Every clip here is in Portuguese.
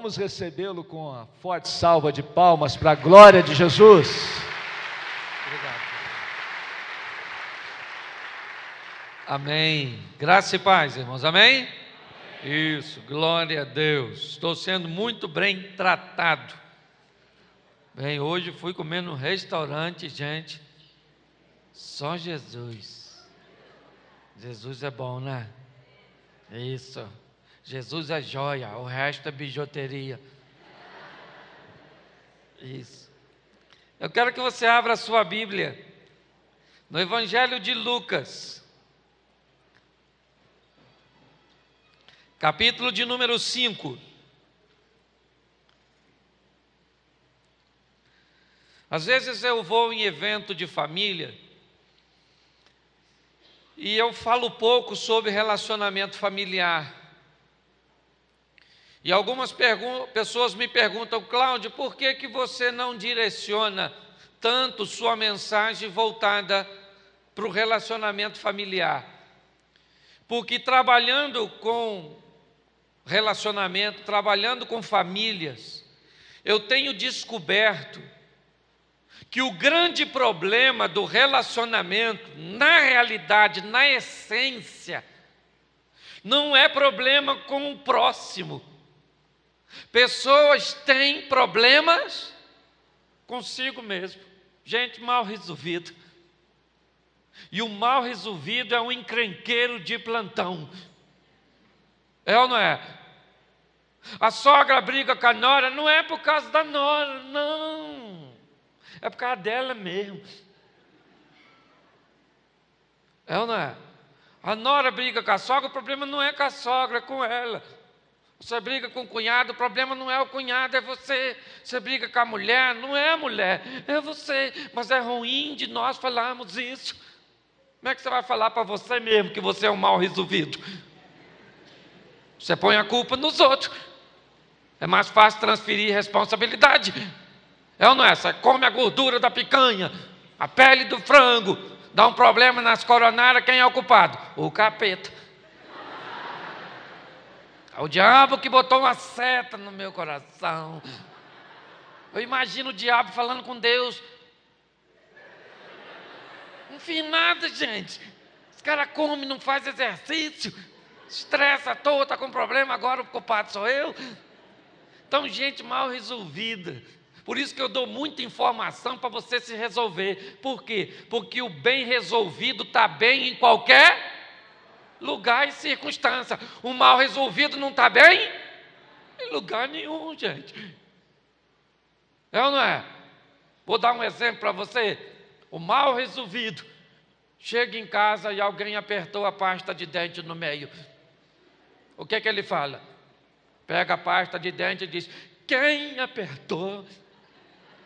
Vamos recebê-lo com uma forte salva de palmas para a glória de Jesus. Obrigado. Amém. Graça e paz, irmãos. Amém? Isso, glória a Deus. Estou sendo muito bem tratado. Bem, hoje fui comer num restaurante, gente. Só Jesus. Jesus é bom, né? Isso. Jesus é joia, o resto é bijuteria. Isso. Eu quero que você abra a sua Bíblia no Evangelho de Lucas, capítulo de número 5. Às vezes eu vou em evento de família e eu falo pouco sobre relacionamento familiar. E algumas pessoas me perguntam: Cláudio, por que você não direciona tanto sua mensagem voltada para o relacionamento familiar? Porque trabalhando com relacionamento, trabalhando com famílias, eu tenho descoberto que o grande problema do relacionamento, na realidade, na essência, não é problema com o próximo. Pessoas têm problemas consigo mesmo, gente mal resolvida. E o mal resolvido é um encrenqueiro de plantão. É ou não é? A sogra briga com a nora, não é por causa da nora, não. É por causa dela mesmo. É ou não é? A nora briga com a sogra, o problema não é com a sogra, é com ela. Você briga com o cunhado, o problema não é o cunhado, é você. Você briga com a mulher, não é a mulher, é você. Mas é ruim de nós falarmos isso. Como é que você vai falar para você mesmo que você é um mal resolvido? Você põe a culpa nos outros. É mais fácil transferir responsabilidade. É ou não é? Você come a gordura da picanha, a pele do frango, dá um problema nas coronárias, quem é o culpado? O capeta. É o diabo que botou uma seta no meu coração. Eu imagino o diabo falando com Deus. Não fiz nada, gente. Esse cara come, não faz exercício, estressa à toa, está com problema, agora o culpado sou eu. Então, gente mal resolvida. Por isso que eu dou muita informação para você se resolver. Por quê? Porque o bem resolvido está bem em qualquer lugar e circunstância. O mal resolvido não está bem em lugar nenhum, gente. É ou não é? Vou dar um exemplo para você. O mal resolvido chega em casa e alguém apertou a pasta de dente no meio. O que ele fala? Pega a pasta de dente e diz: quem apertou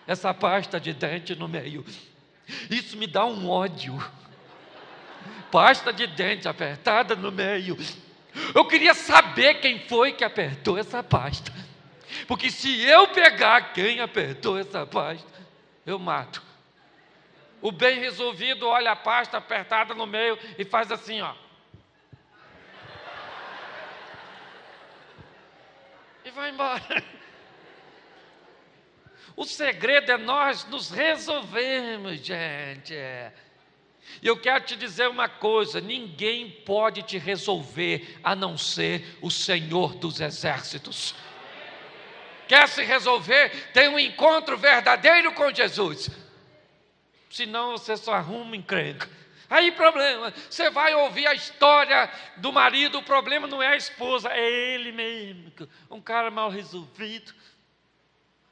essa pasta de dente no meio? Isso me dá um ódio. Pasta de dente apertada no meio. Eu queria saber quem foi que apertou essa pasta. Porque se eu pegar quem apertou essa pasta, eu mato. O bem resolvido olha a pasta apertada no meio e faz assim, ó. E vai embora. O segredo é nós nos resolvermos, gente. E eu quero te dizer uma coisa: ninguém pode te resolver a não ser o Senhor dos Exércitos. Quer se resolver? Tem um encontro verdadeiro com Jesus. Senão você só arruma encrenca. Aí problema, você vai ouvir a história do marido, o problema não é a esposa, é ele mesmo. Um cara mal resolvido.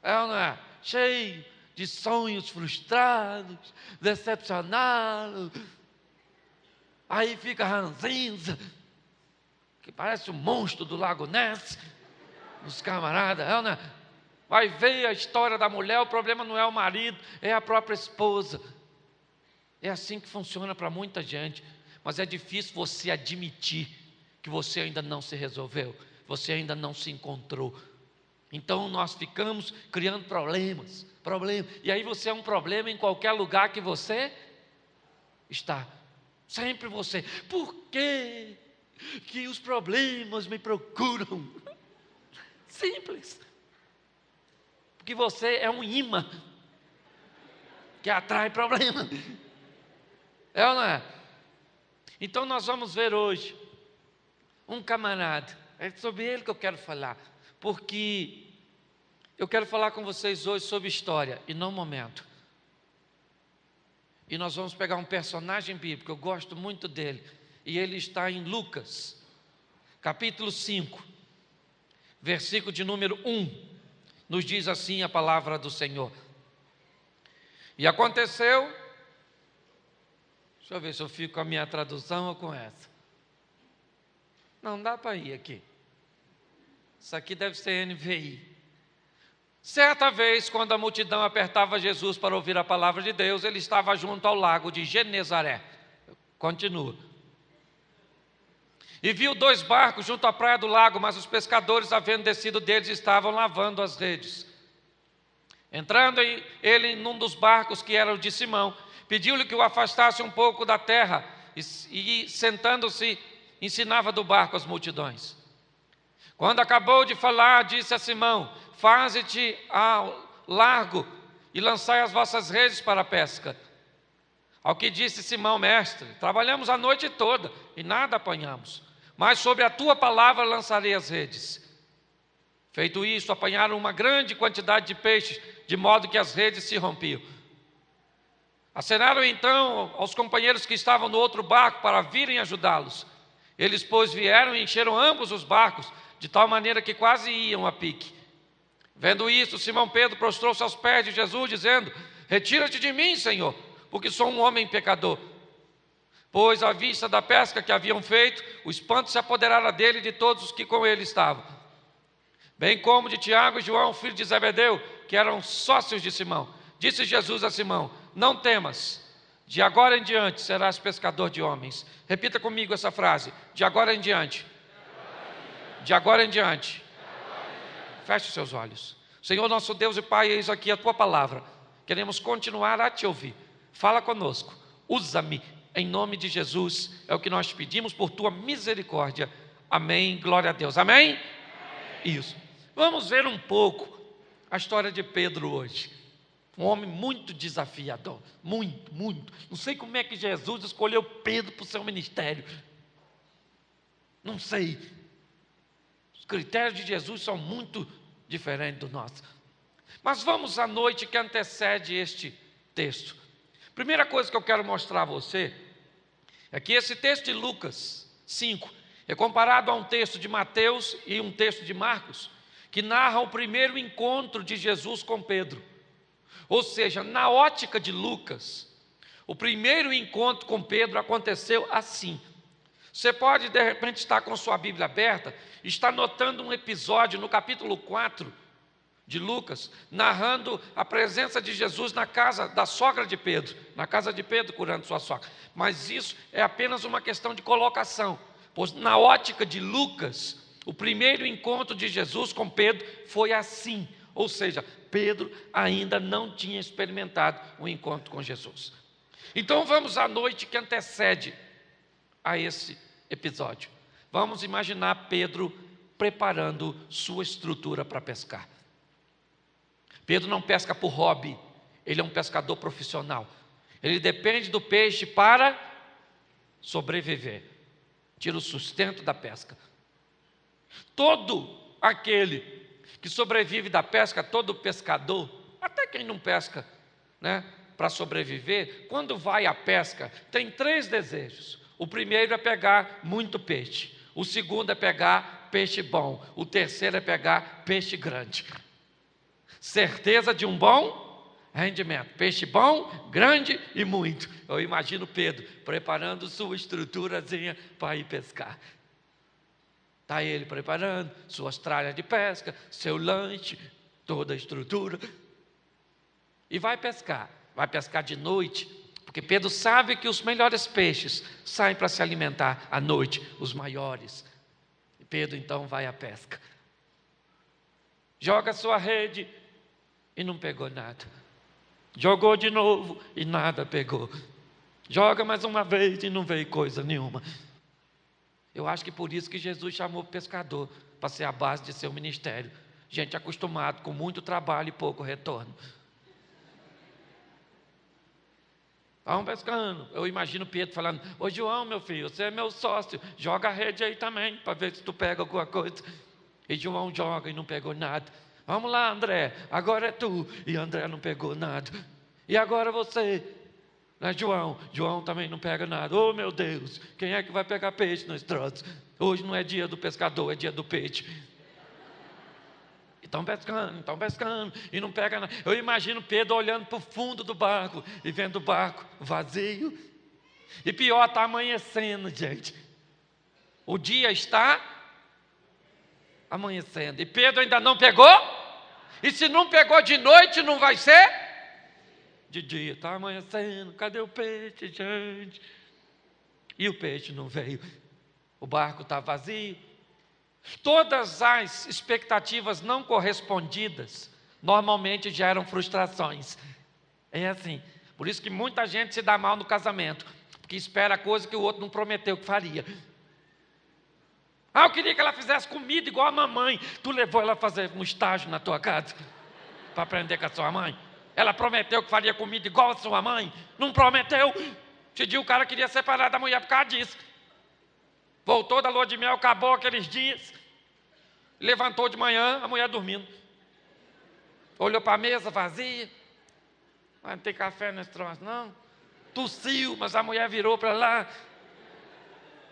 É ou não é? Cheio de sonhos frustrados, decepcionado. Aí fica ranzinza, que parece um monstro do Lago Ness, dos camaradas. É ou não é? Vai ver a história da mulher, o problema não é o marido, é a própria esposa. É assim que funciona para muita gente. Mas é difícil você admitir que você ainda não se resolveu, você ainda não se encontrou. Então nós ficamos criando problemas. E aí você é um problema em qualquer lugar que você está. Sempre você. Por que os problemas me procuram? Simples. Porque você é um imã que atrai problema. É ou não é? Então nós vamos ver hoje um camarada. É sobre ele que eu quero falar. Porque eu quero falar com vocês hoje sobre história e não momento. E nós vamos pegar um personagem bíblico, eu gosto muito dele. E ele está em Lucas, capítulo 5, versículo de número 1. Nos diz assim a palavra do Senhor. E aconteceu, deixa eu ver se eu fico com a minha tradução ou com essa. Não dá para ir aqui. Isso aqui deve ser NVI. Certa vez, quando a multidão apertava Jesus para ouvir a palavra de Deus, ele estava junto ao lago de Genezaré. Continua. E viu 2 barcos junto à praia do lago, mas os pescadores, havendo descido deles, estavam lavando as redes. Entrando ele num dos barcos, que era o de Simão, pediu-lhe que o afastasse um pouco da terra, e sentando-se, ensinava do barco as multidões. Quando acabou de falar, disse a Simão: faze-te ao largo e lançai as vossas redes para a pesca. Ao que disse Simão: mestre, trabalhamos a noite toda e nada apanhamos, mas sobre a tua palavra lançarei as redes. Feito isso, apanharam uma grande quantidade de peixes, de modo que as redes se rompiam. Acenaram então aos companheiros que estavam no outro barco para virem ajudá-los. Eles, pois, vieram e encheram ambos os barcos, de tal maneira que quase iam a pique. Vendo isso, Simão Pedro prostrou-se aos pés de Jesus, dizendo: retira-te de mim, Senhor, porque sou um homem pecador. Pois, à vista da pesca que haviam feito, o espanto se apoderara dele e de todos os que com ele estavam, bem como de Tiago e João, filho de Zebedeu, que eram sócios de Simão. Disse Jesus a Simão: não temas, de agora em diante serás pescador de homens. Repita comigo essa frase: de agora em diante. De agora em diante. Feche os seus olhos. Senhor nosso Deus e Pai, eis aqui a tua palavra. Queremos continuar a te ouvir. Fala conosco, usa-me, em nome de Jesus, é o que nós pedimos por tua misericórdia. Amém, glória a Deus. Amém? Isso. Vamos ver um pouco a história de Pedro hoje. Um homem muito desafiador, muito. Não sei como é que Jesus escolheu Pedro para o seu ministério. Não sei. Os critérios de Jesus são muito diferentes do nosso. Mas vamos à noite que antecede este texto. Primeira coisa que eu quero mostrar a você é que esse texto de Lucas 5 é comparado a um texto de Mateus e um texto de Marcos, que narra o primeiro encontro de Jesus com Pedro. Ou seja, na ótica de Lucas, o primeiro encontro com Pedro aconteceu assim. Você pode, de repente, estar com sua Bíblia aberta, está notando um episódio no capítulo 4 de Lucas, narrando a presença de Jesus na casa da sogra de Pedro, na casa de Pedro curando sua sogra. Mas isso é apenas uma questão de colocação, pois na ótica de Lucas, o primeiro encontro de Jesus com Pedro foi assim, ou seja, Pedro ainda não tinha experimentado um encontro com Jesus. Então vamos à noite que antecede a esse episódio. Vamos imaginar Pedro preparando sua estrutura para pescar. Pedro não pesca por hobby, ele é um pescador profissional. Ele depende do peixe para sobreviver, tira o sustento da pesca. Todo aquele que sobrevive da pesca, todo pescador, até quem não pesca, para sobreviver, quando vai à pesca, tem 3 desejos. O primeiro é pegar muito peixe, o segundo é pegar peixe bom, o terceiro é pegar peixe grande. Certeza de um bom rendimento, peixe bom, grande e muito. Eu imagino Pedro preparando sua estruturazinha para ir pescar. Está ele preparando suas tralhas de pesca, seu lanche, toda a estrutura. E vai pescar de noite, porque Pedro sabe que os melhores peixes saem para se alimentar à noite, os maiores. E Pedro então vai à pesca. Joga sua rede e não pegou nada. Jogou de novo e nada pegou. Joga mais uma vez e não veio coisa nenhuma. Eu acho que por isso que Jesus chamou o pescador, para ser a base de seu ministério. Gente acostumado com muito trabalho e pouco retorno. Vamos pescando. Eu imagino Pedro falando: ô João, meu filho, você é meu sócio, joga a rede aí também, para ver se tu pega alguma coisa. E João joga e não pegou nada. Vamos lá, André, agora é tu. E André não pegou nada. E agora você, né, João? João também não pega nada. Oh, meu Deus, quem é que vai pegar peixe nesse troço? Hoje não é dia do pescador, é dia do peixe. Estão pescando, e não pega nada. Eu imagino Pedro olhando para o fundo do barco e vendo o barco vazio. E pior, está amanhecendo, gente. O dia está amanhecendo. E Pedro ainda não pegou? E se não pegou de noite, não vai ser de dia. Está amanhecendo, cadê o peixe, gente? E o peixe não veio. O barco está vazio. Todas as expectativas não correspondidas normalmente geram frustrações. É assim. Por isso que muita gente se dá mal no casamento, porque espera coisa que o outro não prometeu que faria. Eu queria que ela fizesse comida igual a mamãe. Tu levou ela a fazer um estágio na tua casa para aprender com a sua mãe? Ela prometeu que faria comida igual a sua mãe? Não prometeu. Esse dia o cara queria separar da mulher por causa disso. Voltou da lua de mel, acabou aqueles dias. Levantou de manhã, a mulher dormindo. Olhou para a mesa vazia. Não tem café nesse troço, não. Tossiu, mas a mulher virou para lá.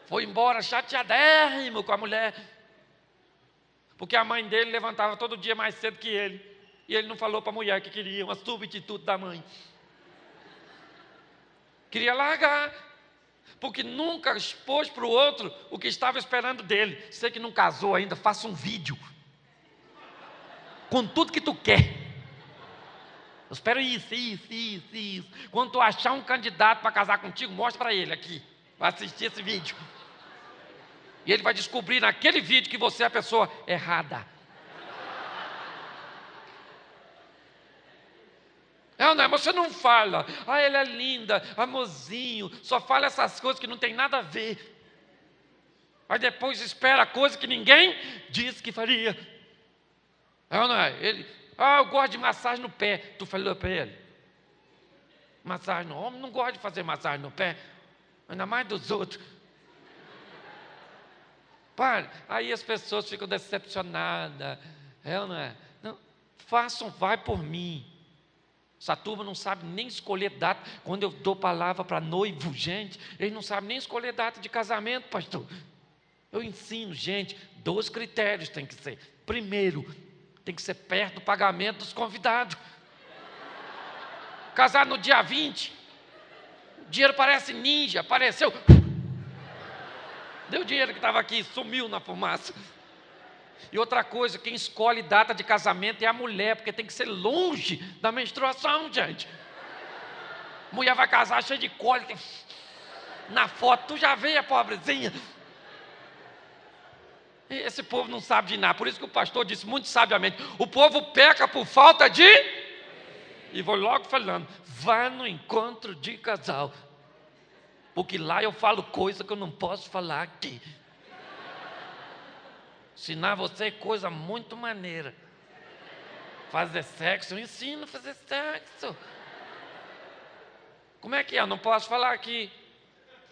Foi embora chateadérrimo com a mulher. Porque a mãe dele levantava todo dia mais cedo que ele. E ele não falou para a mulher que queria uma substituta da mãe. Queria largar. Porque nunca expôs para o outro o que estava esperando dele. Você que não casou ainda, faça um vídeo. Com tudo que tu quer. Eu espero isso. Quando tu achar um candidato para casar contigo, mostra para ele aqui. Vai assistir esse vídeo. E ele vai descobrir naquele vídeo que você é a pessoa errada. Não, você não fala. Ela é linda, amorzinho. Só fala essas coisas que não tem nada a ver. Aí depois espera coisa que ninguém disse que faria. Não é? Ele, eu gosto de massagem no pé. Tu falou para ele? Massagem no homem não gosta de fazer massagem no pé. Ainda mais dos outros. Para. Aí as pessoas ficam decepcionadas. Não é? Não, façam, vai por mim. Essa turma não sabe nem escolher data. Quando eu dou palavra para noivo, gente, eles não sabem nem escolher data de casamento, pastor. Eu ensino, gente, 2 critérios tem que ser. Primeiro, tem que ser perto do pagamento dos convidados. Casar no dia 20, o dinheiro parece ninja, apareceu. Deu o dinheiro que estava aqui, sumiu na fumaça. E outra coisa, quem escolhe data de casamento é a mulher, porque tem que ser longe da menstruação, gente. Mulher vai casar cheia de cólica. Na foto, tu já vê a pobrezinha. Esse povo não sabe de nada. Por isso que o pastor disse muito sabiamente: o povo peca por falta de... E vou logo falando: vá no encontro de casal. Porque lá eu falo coisa que eu não posso falar aqui. Ensinar você coisa muito maneira. Fazer sexo, eu ensino a fazer sexo. Como é que é? Eu não posso falar aqui.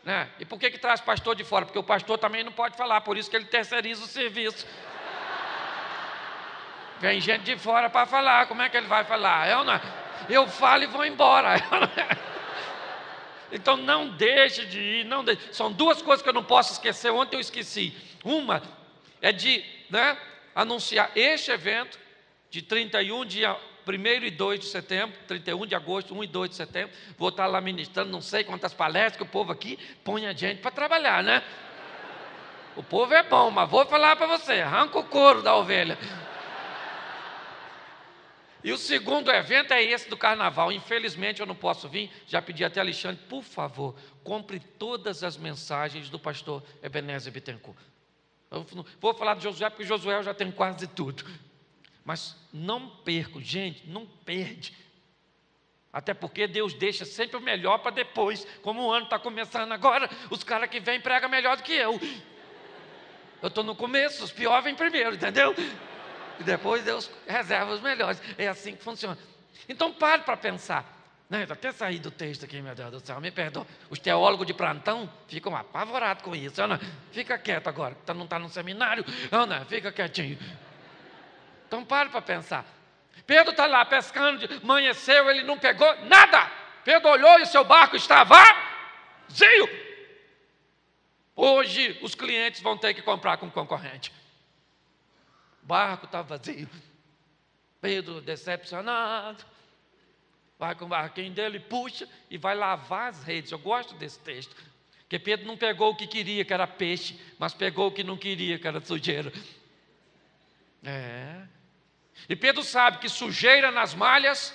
Né? E por que traz pastor de fora? Porque o pastor também não pode falar, por isso que ele terceiriza o serviço. Vem gente de fora para falar, como é que ele vai falar? Eu falo e vou embora. Então não deixe de ir. Não deixe. São 2 coisas que eu não posso esquecer. Ontem eu esqueci. Uma é de anunciar este evento de 31, dia 1º e 2 de setembro, 31 de agosto, 1 e 2 de setembro. Vou estar lá ministrando não sei quantas palestras, que o povo aqui põe a gente para trabalhar, né? O povo é bom, mas vou falar para você, arranca o couro da ovelha. E o segundo evento é esse do carnaval. Infelizmente eu não posso vir. Já pedi até a Alexandre, por favor, compre todas as mensagens do pastor Ebenezer Bittencourt. Eu vou falar de Josué, porque Josué eu já tenho quase tudo. Mas não perco, gente, não perde. Até porque Deus deixa sempre o melhor para depois. Como o ano está começando agora, os caras que vêm pregam melhor do que eu. Eu estou no começo, os piores vêm primeiro, entendeu? E depois Deus reserva os melhores. É assim que funciona. Então pare para pensar. Não, eu até saí do texto aqui, meu Deus do céu, me perdoa. Os teólogos de plantão ficam apavorados com isso. Ana, fica quieto agora, não está no seminário. Ana, fica quietinho. Então pare para pensar. Pedro está lá pescando, amanheceu, ele não pegou nada. Pedro olhou e seu barco estava vazio. Hoje os clientes vão ter que comprar com concorrente. O barco está vazio. Pedro decepcionado. Vai com o barquinho dele, puxa e vai lavar as redes. Eu gosto desse texto. Porque Pedro não pegou o que queria, que era peixe, mas pegou o que não queria, que era sujeira. E Pedro sabe que sujeira nas malhas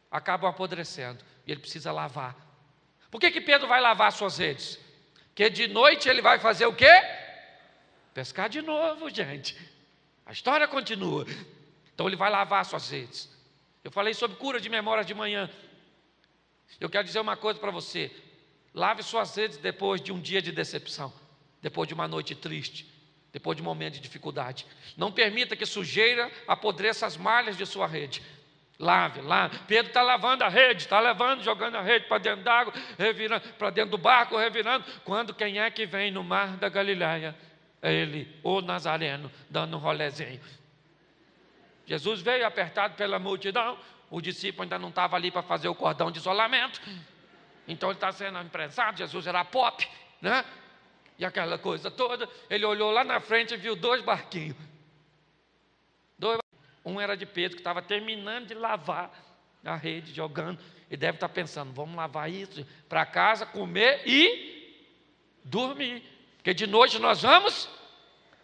acabam apodrecendo. E ele precisa lavar. Por que Pedro vai lavar suas redes? Porque de noite ele vai fazer o quê? Pescar de novo, gente. A história continua. Então ele vai lavar suas redes. Eu falei sobre cura de memória de manhã. Eu quero dizer uma coisa para você. Lave suas redes depois de um dia de decepção. Depois de uma noite triste. Depois de um momento de dificuldade. Não permita que sujeira apodreça as malhas de sua rede. Lave. Pedro está lavando a rede, está levando, jogando a rede para dentro d'água, revirando para dentro do barco, revirando. Quando quem é que vem no mar da Galileia? É ele, o Nazareno, dando um rolezinho. Jesus veio apertado pela multidão. O discípulo ainda não estava ali para fazer o cordão de isolamento. Então ele está sendo imprensado. Jesus era pop, né? E aquela coisa toda. Ele olhou lá na frente e viu 2 barquinhos. Um era de Pedro, que estava terminando de lavar a rede, jogando. E deve estar pensando, vamos lavar isso para casa, comer e dormir. Porque de noite nós vamos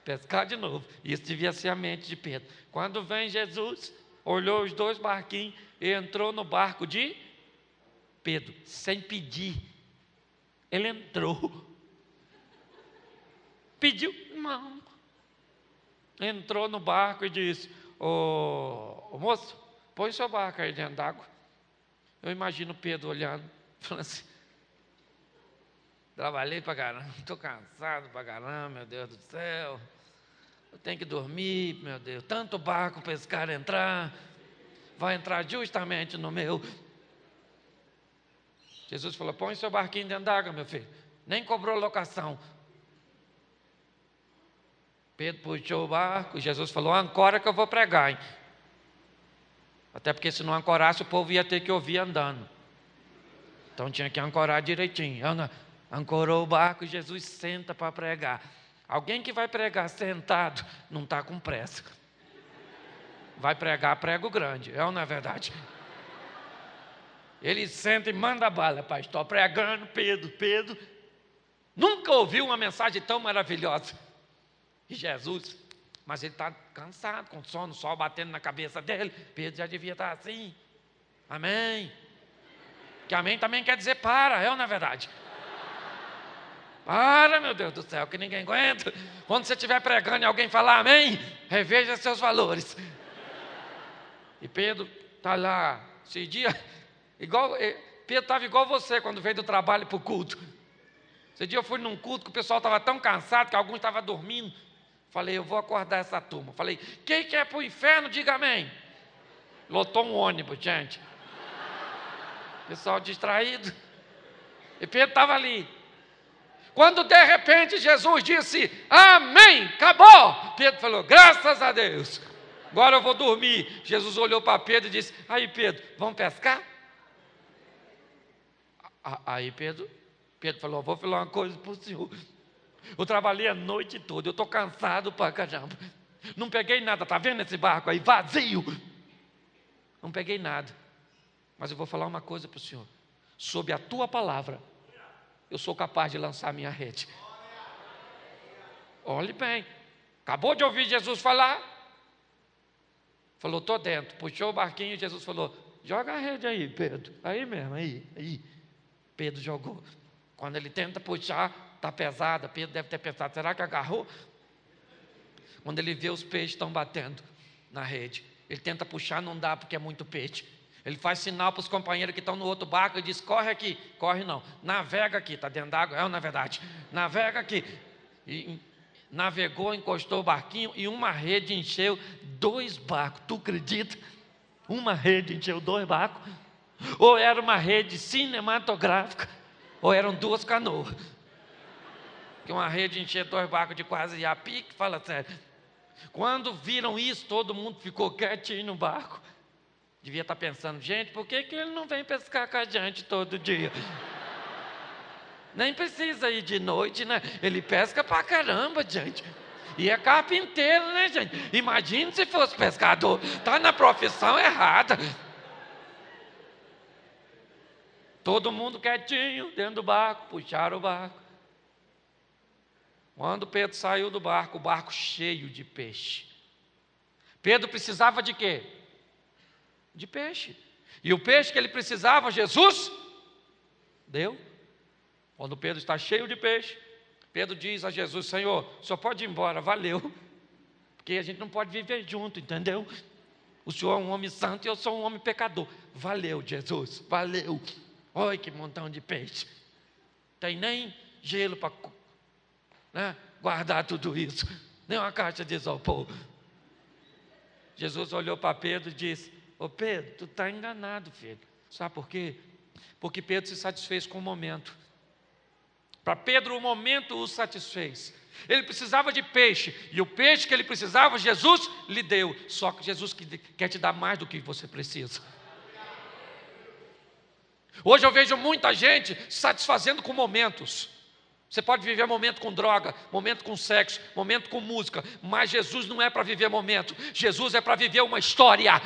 pescar de novo. Isso devia ser a mente de Pedro. Quando vem Jesus, olhou os 2 barquinhos e entrou no barco de Pedro, sem pedir. Ele entrou. Pediu? Não. Entrou no barco e disse, ô moço, põe seu barco aí dentro d'água. Eu imagino Pedro olhando, falando assim, trabalhei pra caramba, estou cansado pra caramba, meu Deus do céu. Eu tenho que dormir, meu Deus. Tanto barco para esse cara entrar. Vai entrar justamente no meu. Jesus falou, põe seu barquinho dentro d'água, meu filho. Nem cobrou locação. Pedro puxou o barco e Jesus falou, ancora que eu vou pregar, hein? Até porque se não ancorasse, o povo ia ter que ouvir andando. Então tinha que ancorar direitinho. Ancorou o barco e Jesus senta para pregar. Alguém que vai pregar sentado não está com pressa. Vai pregar prego grande, é ou não é verdade? Ele senta e manda bala, pai. Estou pregando, Pedro. Nunca ouviu uma mensagem tão maravilhosa. E Jesus, mas ele está cansado, com sono, o sol batendo na cabeça dele. Pedro já devia estar assim. Amém. Que amém também quer dizer para, é ou não é verdade? Para, meu Deus do céu, que ninguém aguenta. Quando você estiver pregando e alguém falar amém, reveja seus valores. E Pedro está lá, esse dia, Pedro estava igual você quando veio do trabalho para o culto. Esse dia eu fui num culto que o pessoal estava tão cansado que alguns estavam dormindo. Falei, eu vou acordar essa turma. Falei, quem quer para o inferno, diga amém. Lotou um ônibus, gente. Pessoal distraído. E Pedro estava ali. Quando de repente Jesus disse, amém, acabou. Pedro falou, graças a Deus. Agora eu vou dormir. Jesus olhou para Pedro e disse, aí Pedro, vamos pescar? Aí Pedro falou, vou falar uma coisa para o senhor. Eu trabalhei a noite toda, eu estou cansado para caramba. Não peguei nada, está vendo esse barco aí, vazio? Não peguei nada. Mas eu vou falar uma coisa para o senhor. Sob a tua palavra, eu sou capaz de lançar minha rede. Olhe bem. Acabou de ouvir Jesus falar? Falou, estou dentro. Puxou o barquinho e Jesus falou, joga a rede aí, Pedro. Aí mesmo, aí. Pedro jogou. Quando ele tenta puxar, está pesada. Pedro deve ter pensado, será que agarrou? Quando ele vê os peixes estão batendo na rede, ele tenta puxar, não dá porque é muito peixe. Ele faz sinal para os companheiros que estão no outro barco e diz, corre aqui. Corre não, navega aqui, está dentro d'água, é ou não é verdade? Navega aqui. E navegou, encostou o barquinho e uma rede encheu 2 barcos, tu acredita? Uma rede encheu 2 barcos. Ou era uma rede cinematográfica, ou eram 2 canoas. Que uma rede enchia 2 barcos de quase a pique, fala sério. Quando viram isso, todo mundo ficou quietinho no barco. Devia estar pensando, gente, por que ele não vem pescar com a gente todo dia? Nem precisa ir de noite, né? Ele pesca pra caramba, gente. E é carpinteiro, né, gente? Imagine se fosse pescador. Está na profissão errada. Todo mundo quietinho dentro do barco, puxaram o barco. Quando Pedro saiu do barco, o barco cheio de peixe. Pedro precisava de quê? De peixe. E o peixe que ele precisava, Jesus deu. Quando Pedro está cheio de peixe, Pedro diz a Jesus, Senhor, o senhor pode ir embora, valeu. Porque a gente não pode viver junto, entendeu? O senhor é um homem santo e eu sou um homem pecador. Valeu, Jesus, valeu. Olha que montão de peixe. Tem nem gelo para guardar tudo isso. Nem uma caixa de isopor. Jesus olhou para Pedro e disse, ô Pedro, tu está enganado, filho. Sabe por quê? Porque Pedro se satisfez com o momento. Para Pedro o momento o satisfez. Ele precisava de peixe. E o peixe que ele precisava, Jesus lhe deu. Só que Jesus quer te dar mais do que você precisa. Hoje eu vejo muita gente se satisfazendo com momentos. Você pode viver momento com droga, momento com sexo, momento com música. Mas Jesus não é para viver momento. Jesus é para viver uma história.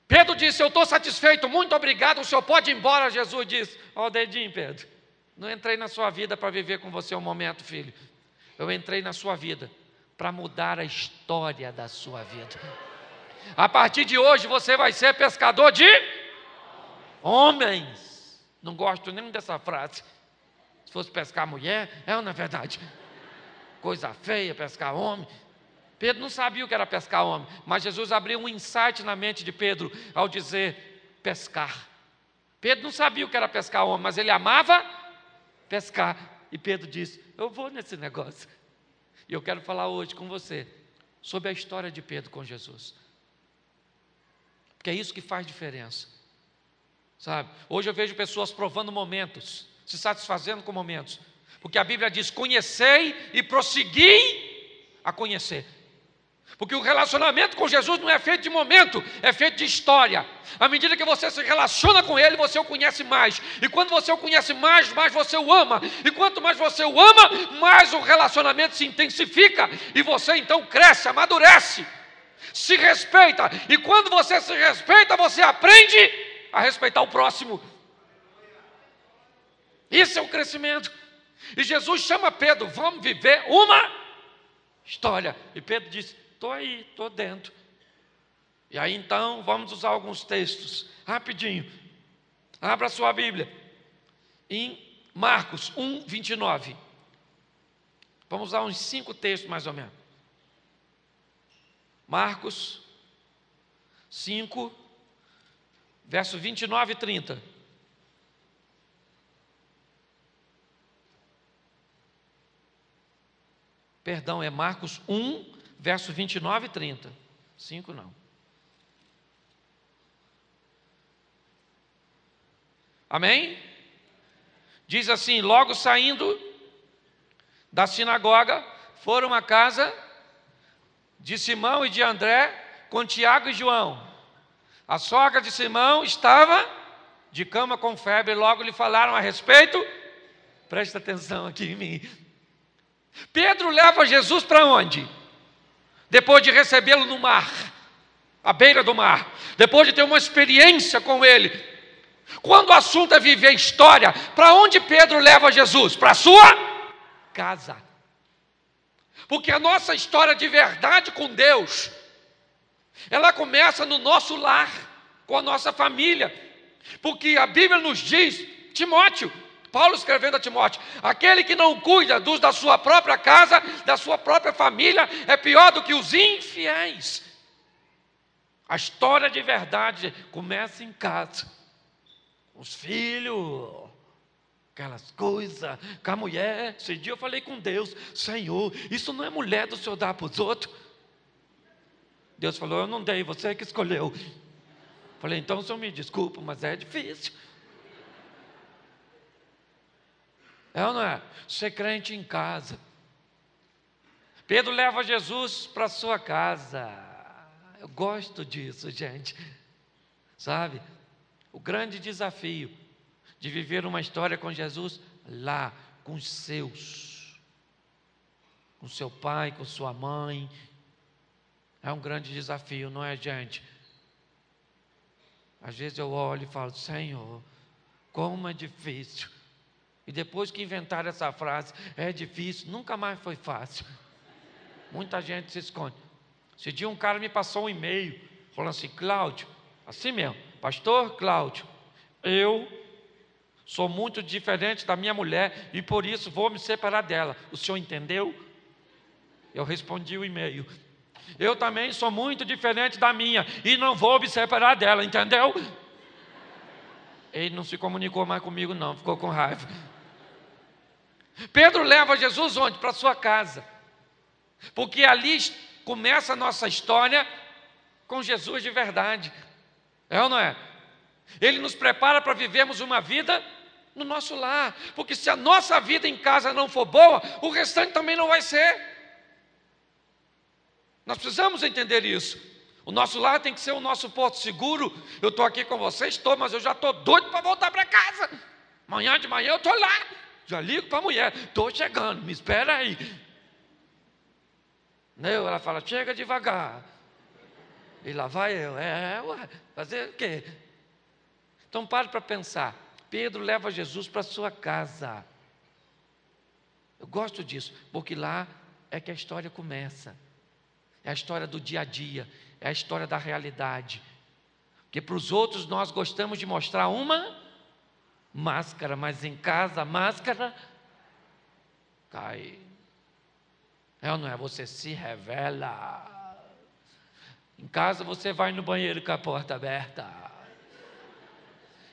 Pedro disse, eu estou satisfeito, muito obrigado, o senhor pode ir embora. Jesus disse, ó o dedinho, Pedro, não entrei na sua vida para viver com você um momento, filho. Eu entrei na sua vida para mudar a história da sua vida. A partir de hoje você vai ser pescador de homens. Não gosto nem dessa frase. Se fosse pescar mulher, na verdade. Coisa feia pescar homem. Pedro não sabia o que era pescar homem, mas Jesus abriu um insight na mente de Pedro ao dizer pescar. Pedro não sabia o que era pescar homem, mas ele amava pescar. E Pedro disse, eu vou nesse negócio. E eu quero falar hoje com você sobre a história de Pedro com Jesus. Porque é isso que faz diferença. Sabe? Hoje eu vejo pessoas provando momentos, se satisfazendo com momentos. Porque a Bíblia diz, conhecei e prossegui a conhecer. Porque o relacionamento com Jesus não é feito de momento, é feito de história. À medida que você se relaciona com Ele, você o conhece mais. E quando você o conhece mais, mais você o ama. E quanto mais você o ama, mais o relacionamento se intensifica. E você então cresce, amadurece, se respeita. E quando você se respeita, você aprende a respeitar o próximo. Isso é o crescimento. E Jesus chama Pedro, vamos viver uma história. E Pedro disse, estou aí, estou dentro. E aí então, vamos usar alguns textos, rapidinho. Abra sua Bíblia, em Marcos 1, 29. Vamos usar uns 5 textos mais ou menos. Marcos 5, verso 29 e 30. Perdão, é Marcos 1, verso 29 e 30. 5 não. Amém? Diz assim, logo saindo da sinagoga, foram à casa de Simão e de André, com Tiago e João. A sogra de Simão estava de cama com febre, logo lhe falaram a respeito. Presta atenção aqui em mim. Pedro leva Jesus para onde? Depois de recebê-lo no mar, à beira do mar, depois de ter uma experiência com ele. Quando o assunto é viver história, para onde Pedro leva Jesus? Para a sua casa. Porque a nossa história de verdade com Deus, ela começa no nosso lar, com a nossa família. Porque a Bíblia nos diz, Timóteo, Paulo escrevendo a Timóteo, aquele que não cuida dos da sua própria casa, da sua própria família, é pior do que os infiéis. A história de verdade começa em casa, os filhos, aquelas coisas com a mulher. Esse dia eu falei com Deus: Senhor, isso não é mulher do Senhor dar para os outros? Deus falou: eu não dei, você que escolheu. Falei: então o Senhor me desculpa, mas é difícil. É ou não é? Ser crente em casa. Pedro leva Jesus para sua casa. Eu gosto disso, gente. Sabe? O grande desafio de viver uma história com Jesus lá, com os seus, com seu pai, com sua mãe, é um grande desafio, não é, gente? Às vezes eu olho e falo: Senhor, como é difícil. E depois que inventaram essa frase, é difícil, nunca mais foi fácil. Muita gente se esconde. Esse dia um cara me passou um e-mail, falando assim: Cláudio, assim mesmo, pastor Cláudio, eu sou muito diferente da minha mulher e por isso vou me separar dela. O senhor entendeu? Eu respondi o e-mail: eu também sou muito diferente da minha e não vou me separar dela, entendeu? Ele não se comunicou mais comigo não, ficou com raiva. Pedro leva Jesus onde? Para sua casa. Porque ali começa a nossa história com Jesus de verdade. É ou não é? Ele nos prepara para vivermos uma vida no nosso lar. Porque se a nossa vida em casa não for boa, o restante também não vai ser. Nós precisamos entender isso. O nosso lar tem que ser o nosso porto seguro. Eu estou aqui com vocês, mas eu já estou doido para voltar para casa. Amanhã de manhã eu estou lá. Já ligo para a mulher: estou chegando, me espera aí. Ela fala: chega devagar. E lá vai eu: fazer o quê? Então pare para pensar. Pedro leva Jesus para sua casa. Eu gosto disso, porque lá é que a história começa. É a história do dia a dia, é a história da realidade. Porque para os outros nós gostamos de mostrar uma máscara, mas em casa a máscara cai. É ou não é? Você se revela. Em casa você vai no banheiro com a porta aberta.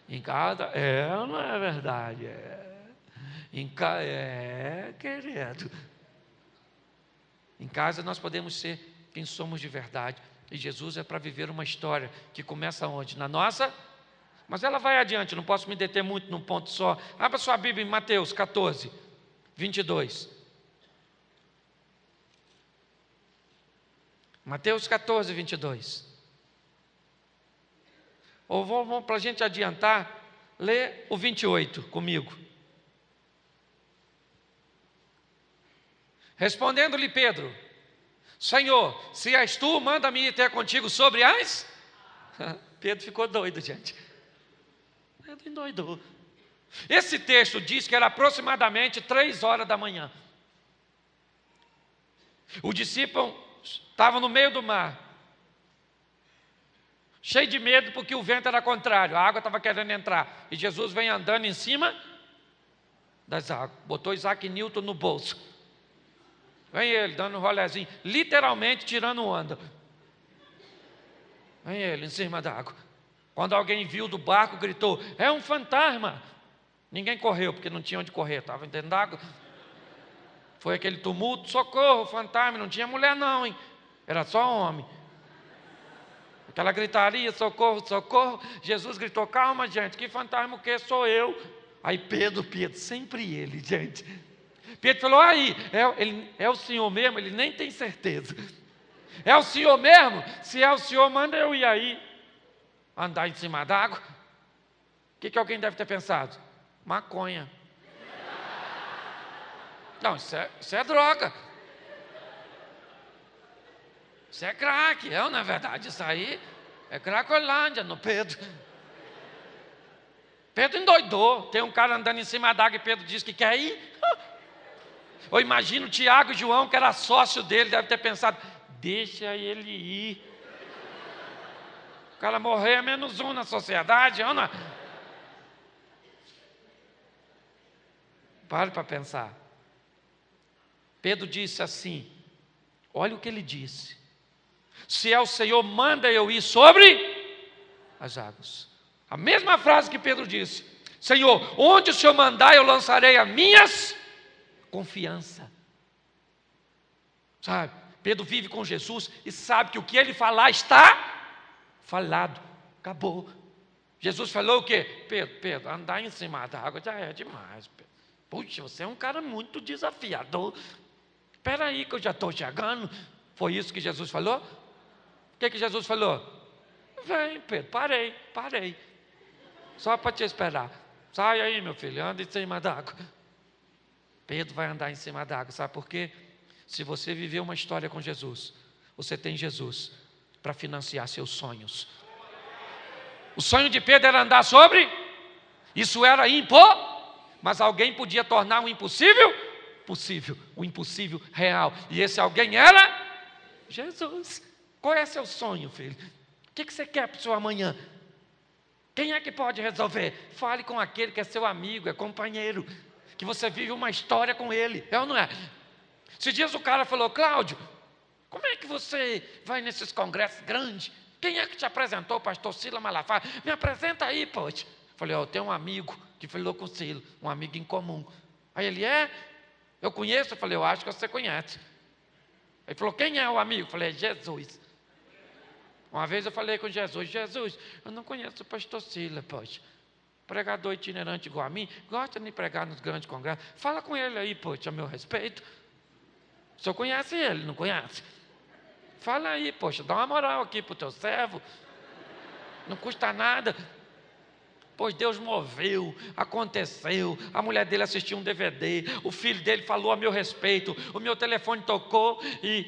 Em casa, ou não é verdade? Em casa, querido. Em casa nós podemos ser quem somos de verdade. E Jesus é para viver uma história que começa onde? Na nossa. Mas ela vai adiante, não posso me deter muito num ponto só. Abra sua Bíblia em Mateus 14, 22. Mateus 14, 22. Ou vamos para a gente adiantar, lê o 28 comigo. Respondendo-lhe Pedro: Senhor, se és tu, manda-me ir ter contigo sobre as... Pedro ficou doido, gente. Pedro endoidou. Esse texto diz que era aproximadamente 3 horas da manhã. O discípulo estava no meio do mar, cheio de medo porque o vento era contrário, a água estava querendo entrar. E Jesus vem andando em cima das águas. Botou Isaac Newton no bolso. Vem ele dando um rolezinho, literalmente tirando onda. Vem ele em cima da água. Quando alguém viu do barco, gritou: é um fantasma. Ninguém correu, porque não tinha onde correr, estava dentro d'água. Foi aquele tumulto: socorro, fantasma. Não tinha mulher não, hein? Era só homem. Aquela gritaria: socorro, socorro. Jesus gritou: calma, gente, que fantasma o que? Sou eu. Aí Pedro, sempre ele, gente. Pedro falou: aí, é o Senhor mesmo? Ele nem tem certeza. É o Senhor mesmo? Se é o Senhor, manda eu ir aí andar em cima d'água. O que alguém deve ter pensado? Maconha. Não, isso é droga. Isso é crack, na verdade, isso aí é Cracolândia no Pedro. Pedro endoidou. Tem um cara andando em cima d'água e Pedro diz que quer ir. Eu imagino Tiago e João, que era sócio dele, deve ter pensado: deixa ele ir. O cara morrer é menos um na sociedade, Ana. Pare para pensar. Pedro disse assim, olha o que ele disse: se é o Senhor, manda eu ir sobre as águas. A mesma frase que Pedro disse: Senhor, onde o Senhor mandar, eu lançarei as minhas confiança. Sabe, Pedro vive com Jesus e sabe que o que ele falar está falado, acabou. Jesus falou o quê? Pedro, andar em cima da água já é demais, Pedro. Puxa, você é um cara muito desafiador. Espera aí que eu já estou chegando. Foi isso que Jesus falou? O que Jesus falou? Vem, Pedro, parei. Só para te esperar. Sai aí, meu filho, anda em cima da água. Pedro vai andar em cima da água, sabe por quê? Se você viver uma história com Jesus, você tem Jesus para financiar seus sonhos. O sonho de Pedro era andar sobre, isso era mas alguém podia tornar o impossível possível, o impossível real. E esse alguém era Jesus. Qual é seu sonho, filho? O que você quer para o seu amanhã? Quem é que pode resolver? Fale com aquele que é seu amigo, é companheiro, que você vive uma história com ele, é ou não é? Esses dias o cara falou: Cláudio, como é que você vai nesses congressos grandes? Quem é que te apresentou, pastor Silas Malafaia? Me apresenta aí, poxa. Falei: eu tenho um amigo que falou com o Silas, um amigo em comum. Aí ele: eu conheço? Eu falei: eu acho que você conhece. Ele falou: quem é o amigo? Eu falei: é Jesus. Uma vez eu falei com Jesus: Jesus, eu não conheço o pastor Silas, poxa. Pregador itinerante igual a mim, gosta de pregar nos grandes congressos. Fala com ele aí, poxa, a meu respeito. O senhor conhece ele, não conhece? Fala aí, poxa, dá uma moral aqui para o teu servo. Não custa nada. Pois Deus moveu, aconteceu. A mulher dele assistiu um DVD, o filho dele falou a meu respeito, o meu telefone tocou e...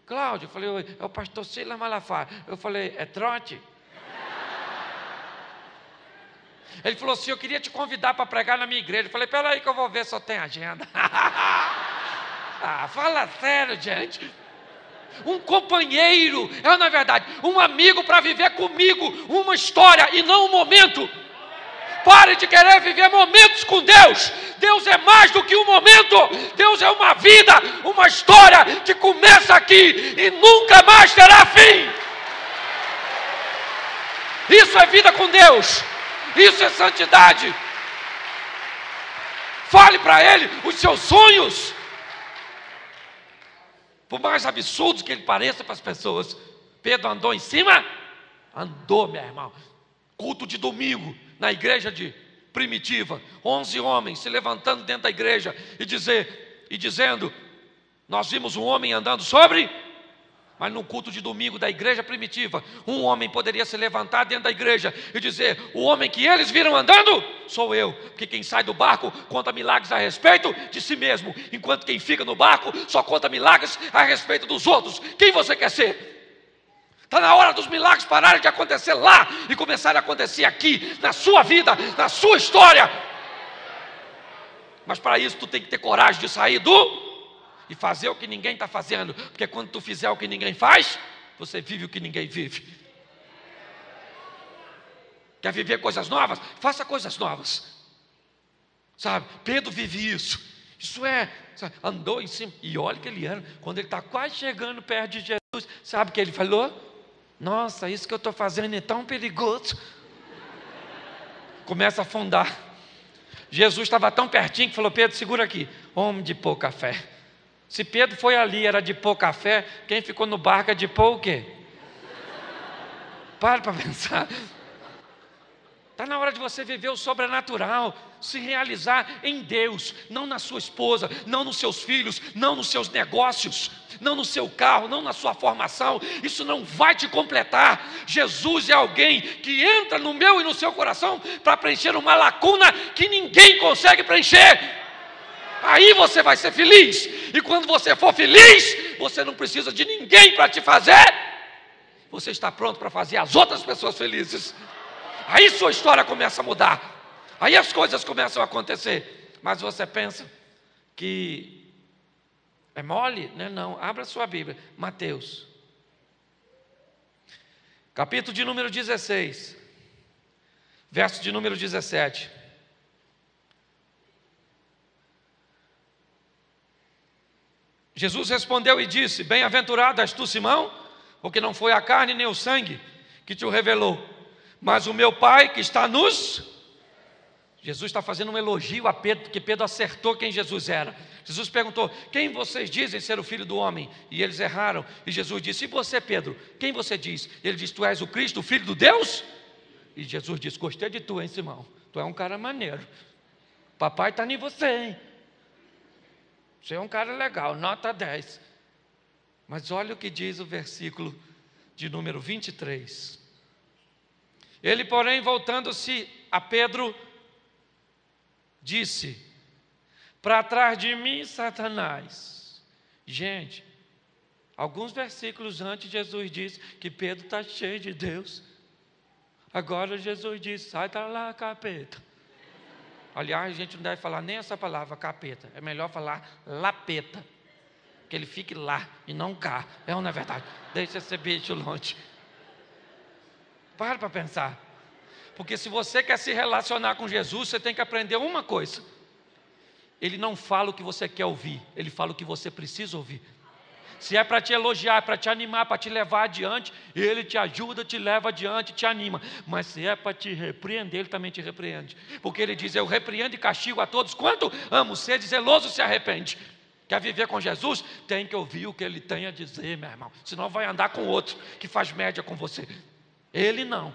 Cláudio, eu falei: é o pastor Silas Malafaia. Eu falei: é trote? Ele falou assim: eu queria te convidar para pregar na minha igreja. Eu falei: espera aí que eu vou ver se eu tenho agenda. Fala sério, gente. Um companheiro, na verdade, um amigo para viver comigo uma história e não um momento. Pare de querer viver momentos com Deus. Deus é mais do que um momento. Deus é uma vida, uma história que começa aqui e nunca mais terá fim. Isso é vida com Deus. Isso é santidade. Fale para Ele os seus sonhos. Por mais absurdos que ele pareça para as pessoas. Pedro andou em cima? Andou, meu irmão. Culto de domingo, na igreja primitiva, 11 homens se levantando dentro da igreja e dizendo: nós vimos um homem andando sobre... Mas no culto de domingo da igreja primitiva, um homem poderia se levantar dentro da igreja e dizer: o homem que eles viram andando, sou eu. Porque quem sai do barco conta milagres a respeito de si mesmo, enquanto quem fica no barco só conta milagres a respeito dos outros. Quem você quer ser? Está na hora dos milagres pararem de acontecer lá e começarem a acontecer aqui, na sua vida, na sua história. Mas para isso tu tem que ter coragem de sair e fazer o que ninguém está fazendo. Porque quando tu fizer o que ninguém faz, você vive o que ninguém vive. Quer viver coisas novas? Faça coisas novas. Sabe, Pedro vive isso. Isso é, sabe, andou em cima. E olha que ele era, quando ele está quase chegando perto de Jesus, sabe o que ele falou? Nossa, isso que eu estou fazendo é tão perigoso. Começa a afundar. Jesus estava tão pertinho que falou: Pedro, segura aqui. Homem de pouca fé. Se Pedro foi ali, era de pouca fé, quem ficou no barco é de pouco o quê? Para pensar. Está na hora de você viver o sobrenatural, se realizar em Deus, não na sua esposa, não nos seus filhos, não nos seus negócios, não no seu carro, não na sua formação. Isso não vai te completar. Jesus é alguém que entra no meu e no seu coração para preencher uma lacuna que ninguém consegue preencher. Aí você vai ser feliz. E quando você for feliz, você não precisa de ninguém para te fazer. Você está pronto para fazer as outras pessoas felizes. Aí sua história começa a mudar. Aí as coisas começam a acontecer. Mas você pensa que é mole? Não, abra sua Bíblia. Mateus. Capítulo de número 16. Verso de número 17. Jesus respondeu e disse: bem-aventurado és tu, Simão, porque não foi a carne nem o sangue que te o revelou, mas o meu Pai que está nos... Jesus está fazendo um elogio a Pedro, porque Pedro acertou quem Jesus era. Jesus perguntou: quem vocês dizem ser o Filho do Homem? E eles erraram. E Jesus disse: e você, Pedro, quem você diz? Ele disse: tu és o Cristo, o Filho do Deus? E Jesus disse: gostei de tu, hein, Simão? Tu é um cara maneiro. Papai está em você, hein? Você é um cara legal, nota 10. Mas olha o que diz o versículo de número 23. Ele, porém, voltando-se a Pedro, disse: para trás de mim, Satanás. Gente, alguns versículos antes, Jesus disse que Pedro está cheio de Deus. Agora Jesus diz: sai da lá, capeta. Aliás, a gente não deve falar nem essa palavra, capeta. É melhor falar lapeta. Que ele fique lá e não cá. É ou não é verdade? Deixa esse bicho longe. Para pensar. Porque se você quer se relacionar com Jesus, você tem que aprender uma coisa: Ele não fala o que você quer ouvir, Ele fala o que você precisa ouvir. Se é para te elogiar, para te animar, para te levar adiante, Ele te ajuda, te leva adiante, te anima. Mas se é para te repreender, Ele também te repreende. Porque Ele diz: eu repreendo e castigo a todos quanto amo, sede zeloso, se arrepende. Quer viver com Jesus? Tem que ouvir o que Ele tem a dizer, meu irmão. Senão vai andar com outro que faz média com você. Ele não.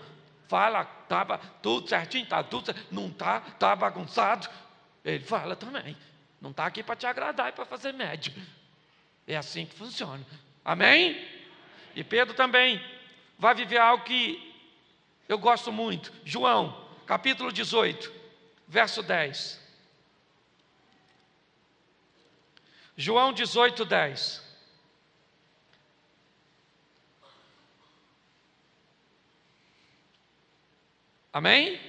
Fala, estava tudo certinho, está tudo certo. Não está, está bagunçado. Ele fala também. Não está aqui para te agradar e para fazer média. É assim que funciona. Amém? E Pedro também vai viver algo que eu gosto muito. João, capítulo 18, verso 10. João 18, 10. Amém?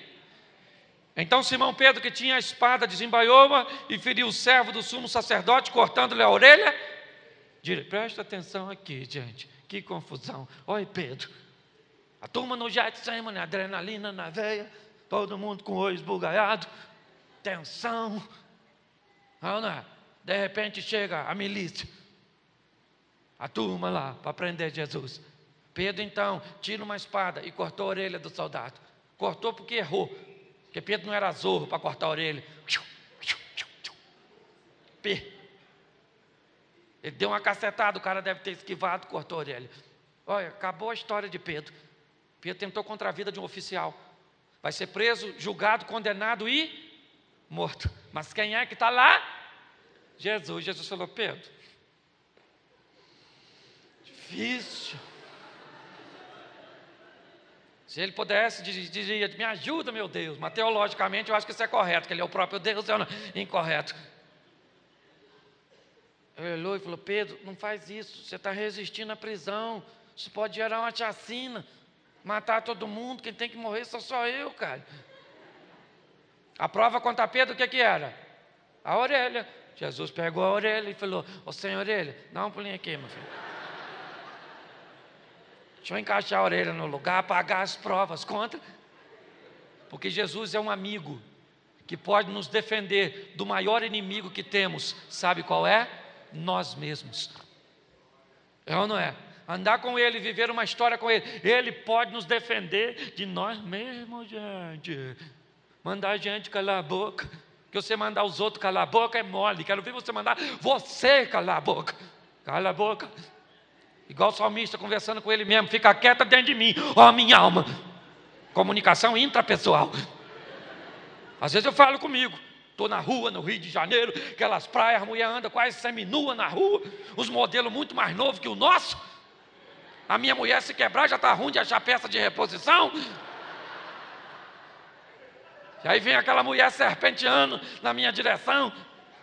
Então Simão Pedro, que tinha a espada, desembaiou-a e feriu o servo do sumo sacerdote, cortando-lhe a orelha. Presta atenção aqui, gente, que confusão. Olha Pedro, a turma no Getsemane, adrenalina na veia, todo mundo com o olho esbugalhado, tensão. Não, de repente chega a milícia, a turma lá para prender Jesus. Pedro então tira uma espada e cortou a orelha do soldado. Cortou porque errou, porque Pedro não era zorro para cortar a orelha. Ele deu uma cacetada, o cara deve ter esquivado, cortou a orelha. Olha, acabou a história de Pedro. Pedro tentou contra a vida de um oficial. Vai ser preso, julgado, condenado e morto. Mas quem é que está lá? Jesus. Jesus falou: Pedro, difícil. Se ele pudesse, dizia: me ajuda, meu Deus. Mas teologicamente eu acho que isso é correto, que ele é o próprio Deus, é incorreto. Ele olhou e falou: Pedro, não faz isso, você está resistindo à prisão, isso pode gerar uma chacina, matar todo mundo, quem tem que morrer só eu, cara. A prova contra Pedro, o que era? A orelha. Jesus pegou a orelha e falou: ô sem orelha, dá um pulinho aqui, meu filho. Deixa eu encaixar a orelha no lugar, pagar as provas, conta. Porque Jesus é um amigo que pode nos defender do maior inimigo que temos. Sabe qual é? Nós mesmos. É ou não é? Andar com Ele, viver uma história com Ele. Ele pode nos defender de nós mesmos, gente. Mandar a gente calar a boca. Que você mandar os outros calar a boca é mole. Quero ver você mandar você calar a boca. Cala a boca. Igual o salmista conversando com ele mesmo: fica quieta dentro de mim, ó minha alma. Comunicação intrapessoal. Às vezes eu falo comigo, estou na rua, no Rio de Janeiro, aquelas praias, a mulher anda quase seminua na rua, os modelos muito mais novos que o nosso. A minha mulher, se quebrar, já está ruim de achar peça de reposição. E aí vem aquela mulher serpenteando na minha direção.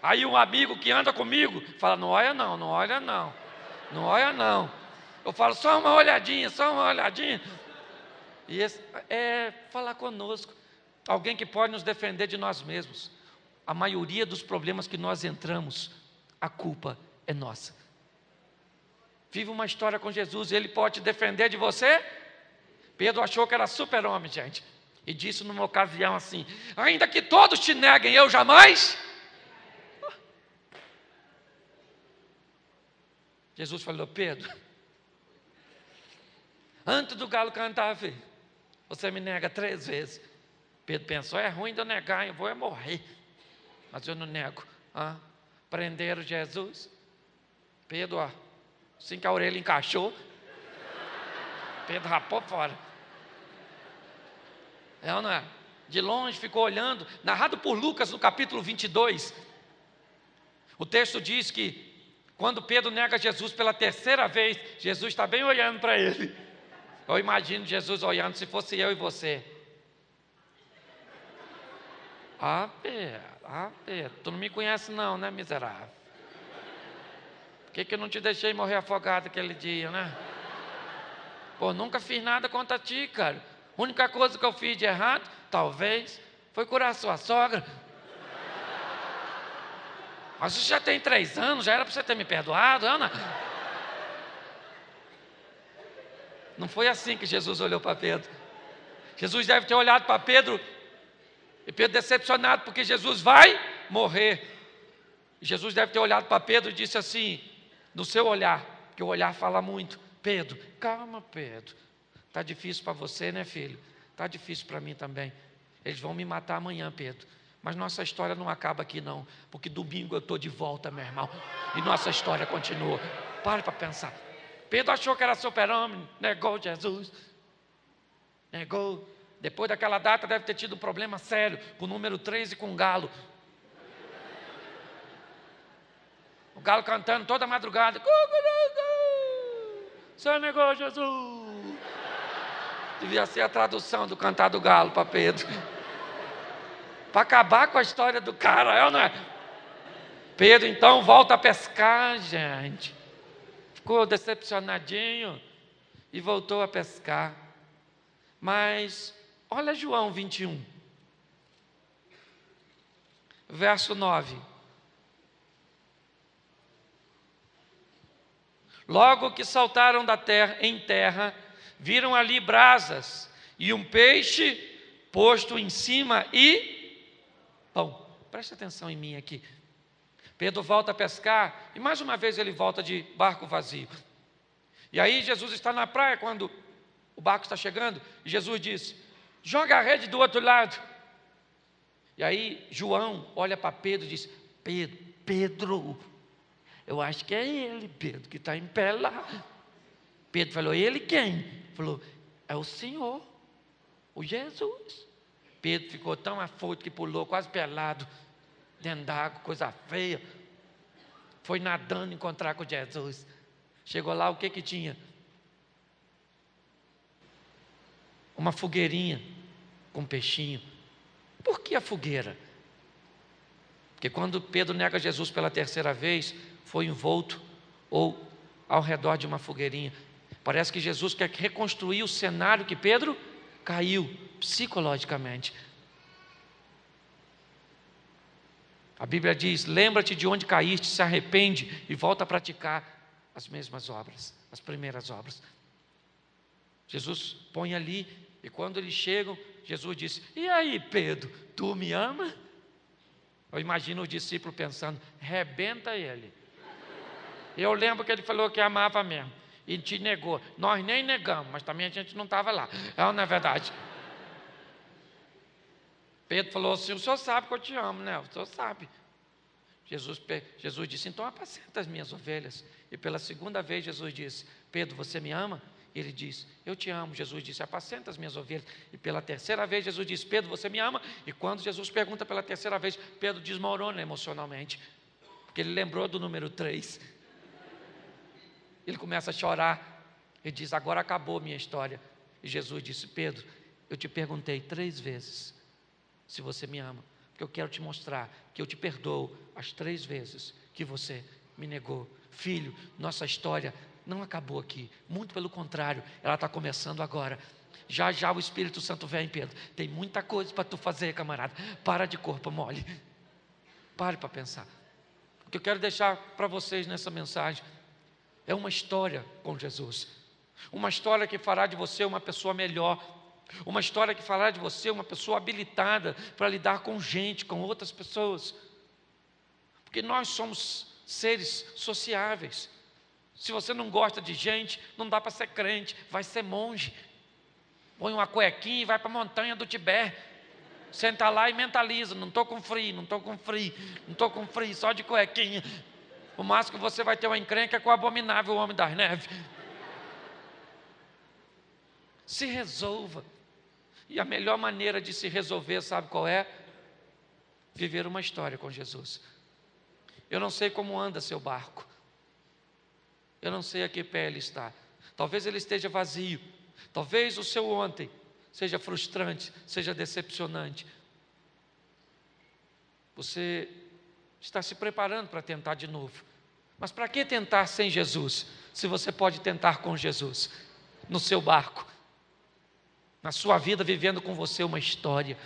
Aí um amigo que anda comigo fala: não olha não, não olha não, não olha não. Eu falo: só uma olhadinha, só uma olhadinha. E esse é falar conosco. Alguém que pode nos defender de nós mesmos. A maioria dos problemas que nós entramos, a culpa é nossa. Vive uma história com Jesus, Ele pode te defender de você. Pedro achou que era super-homem, gente, e disse numa ocasião assim: ainda que todos te neguem, eu jamais. Jesus falou: Pedro, antes do galo cantar, filho, você me nega 3 vezes. Pedro pensou, é ruim de eu negar, eu vou morrer. Mas eu não nego. Prenderam Jesus. Pedro, assim que a orelha encaixou, Pedro rapou fora. É ou não é? De longe ficou olhando, narrado por Lucas no capítulo 22. O texto diz que quando Pedro nega Jesus pela terceira vez, Jesus está bem olhando para ele. Eu imagino Jesus olhando, se fosse eu e você. Pedro, tu não me conhece não, né, miserável? Por que eu não te deixei morrer afogado aquele dia, né? Pô, nunca fiz nada contra ti, cara. A única coisa que eu fiz de errado, talvez, foi curar sua sogra. Mas isso já tem 3 anos, já era para você ter me perdoado, Ana. Não foi assim que Jesus olhou para Pedro. Jesus deve ter olhado para Pedro, e Pedro decepcionado, porque Jesus vai morrer. E Jesus deve ter olhado para Pedro e disse assim, no seu olhar, porque o olhar fala muito, Pedro, calma Pedro, está difícil para você, né filho? Está difícil para mim também. Eles vão me matar amanhã, Pedro. Mas nossa história não acaba aqui não, porque domingo eu estou de volta, meu irmão, e nossa história continua. Pare para pensar. Pedro achou que era super-homem, negou Jesus, negou. Depois daquela data deve ter tido um problema sério com o número 3 e com o galo. O galo cantando toda madrugada. Você negou Jesus. Devia ser a tradução do cantar do galo para Pedro. Para acabar com a história do cara, não é? Pedro então volta a pescar, gente. Ficou decepcionadinho e voltou a pescar. Mas olha João 21, verso 9. Logo que saltaram da terra em terra, viram ali brasas e um peixe posto em cima e pão. Preste atenção em mim aqui. Pedro volta a pescar e mais uma vez ele volta de barco vazio. E aí Jesus está na praia quando o barco está chegando e Jesus diz, joga a rede do outro lado. E aí João olha para Pedro e diz, Pedro, eu acho que é ele, Pedro, que está em pé lá. Pedro falou, ele quem? Falou, é o Senhor, o Jesus. Pedro ficou tão afoito que pulou quase pelado dentro d'água, coisa feia. Foi nadando encontrar com Jesus. Chegou lá, o que tinha? Uma fogueirinha com peixinho. Por que a fogueira? Porque quando Pedro nega Jesus pela terceira vez, foi envolto ou ao redor de uma fogueirinha. Parece que Jesus quer reconstruir o cenário que Pedro caiu psicologicamente. A Bíblia diz, lembra-te de onde caíste, se arrepende e volta a praticar as mesmas obras, as primeiras obras. Jesus põe ali, e quando eles chegam, Jesus disse, e aí Pedro, tu me ama? Eu imagino o discípulo pensando, rebenta ele. Eu lembro que ele falou que amava mesmo, e te negou. Nós nem negamos, mas também a gente não estava lá, não é verdade? Pedro falou assim, o senhor sabe que eu te amo, né? O senhor sabe. Jesus disse, então apacenta as minhas ovelhas. E pela segunda vez Jesus disse, Pedro, você me ama? Ele disse, eu te amo. Jesus disse, apacenta as minhas ovelhas. E pela terceira vez Jesus disse, Pedro, você me ama? E quando Jesus pergunta pela terceira vez, Pedro desmorona emocionalmente, porque ele lembrou do número 3. Ele começa a chorar. Ele diz, agora acabou minha história. E Jesus disse, Pedro, eu te perguntei 3 vezes se você me ama, porque eu quero te mostrar que eu te perdoo as 3 vezes que você me negou. Filho, nossa história não acabou aqui, muito pelo contrário, ela está começando agora. Já já o Espírito Santo vem, Pedro, tem muita coisa para tu fazer, camarada. Para de corpo mole, pare para pensar. O que eu quero deixar para vocês nessa mensagem é uma história com Jesus, uma história que fará de você uma pessoa melhor, uma história que fará de você uma pessoa habilitada para lidar com gente, com outras pessoas, porque nós somos seres sociáveis. Se você não gosta de gente, não dá para ser crente, vai ser monge, põe uma cuequinha e vai para a montanha do Tibete, Senta lá e mentaliza: não estou com frio, não estou com frio, não estou com frio, só de cuequinha. O máximo que você vai ter uma encrenca com o abominável homem das neves. Se resolva. E a melhor maneira de se resolver, sabe qual é? Viver uma história com Jesus. Eu não sei como anda seu barco. Eu não sei a que pé ele está. Talvez ele esteja vazio. Talvez o seu ontem seja frustrante, seja decepcionante. Você está se preparando para tentar de novo. Mas para que tentar sem Jesus, se você pode tentar com Jesus, no seu barco, na sua vida, vivendo com você uma história?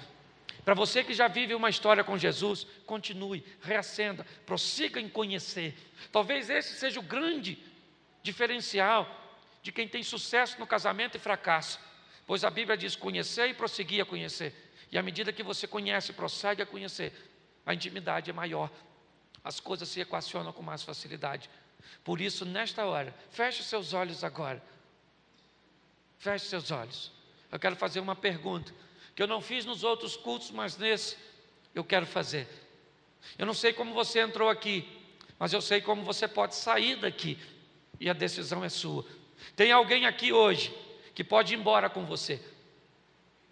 Para você que já vive uma história com Jesus, continue, reacenda, prossiga em conhecer. Talvez esse seja o grande diferencial de quem tem sucesso no casamento e fracasso, pois a Bíblia diz: conhecer e prosseguir a conhecer. E à medida que você conhece e prossegue a conhecer, a intimidade é maior, as coisas se equacionam com mais facilidade. Por isso, nesta hora, feche seus olhos agora. Feche seus olhos. Eu quero fazer uma pergunta que eu não fiz nos outros cultos, mas nesse eu quero fazer. Eu não sei como você entrou aqui, mas eu sei como você pode sair daqui, e a decisão é sua. Tem alguém aqui hoje que pode ir embora com você.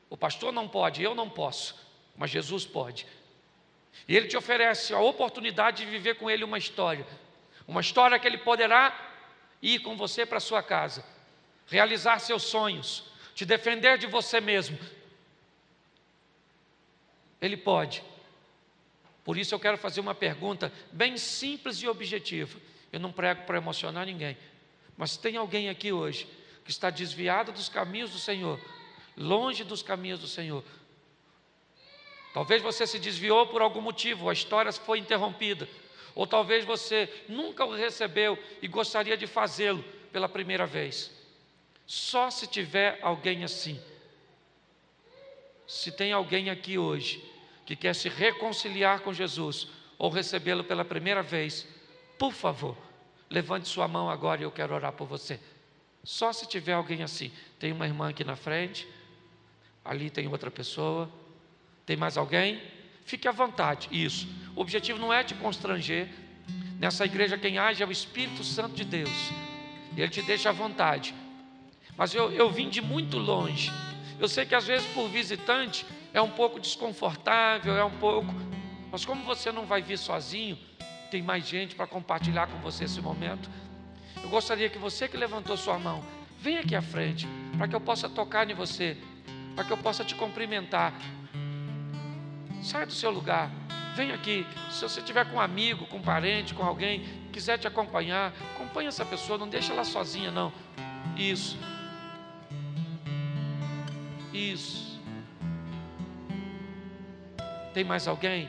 O pastor não pode, eu não posso, mas Jesus pode. E Ele te oferece a oportunidade de viver com Ele uma história que Ele poderá ir com você para a sua casa, realizar seus sonhos, te defender de você mesmo. Ele pode. Por isso eu quero fazer uma pergunta bem simples e objetiva. Eu não prego para emocionar ninguém, mas tem alguém aqui hoje que está desviado dos caminhos do Senhor, longe dos caminhos do Senhor. Talvez você se desviou por algum motivo, a história foi interrompida, ou talvez você nunca o recebeu e gostaria de fazê-lo pela primeira vez. Só se tiver alguém assim. Se tem alguém aqui hoje que quer se reconciliar com Jesus ou recebê-lo pela primeira vez, por favor, levante sua mão agora e eu quero orar por você. Só se tiver alguém assim. Tem uma irmã aqui na frente, ali tem outra pessoa. Tem mais alguém? Fique à vontade. Isso. O objetivo não é te constranger. Nessa igreja quem age é o Espírito Santo de Deus. Ele te deixa à vontade. Mas eu vim de muito longe. Eu sei que às vezes por visitante é um pouco desconfortável, mas como você não vai vir sozinho, tem mais gente para compartilhar com você esse momento. Eu gostaria que você que levantou sua mão, venha aqui à frente, para que eu possa tocar em você, para que eu possa te cumprimentar. Sai do seu lugar, vem aqui. Se você estiver com um amigo, com um parente, com alguém, quiser te acompanhar, acompanhe essa pessoa, não deixa ela sozinha não. Isso. Isso. Tem mais alguém?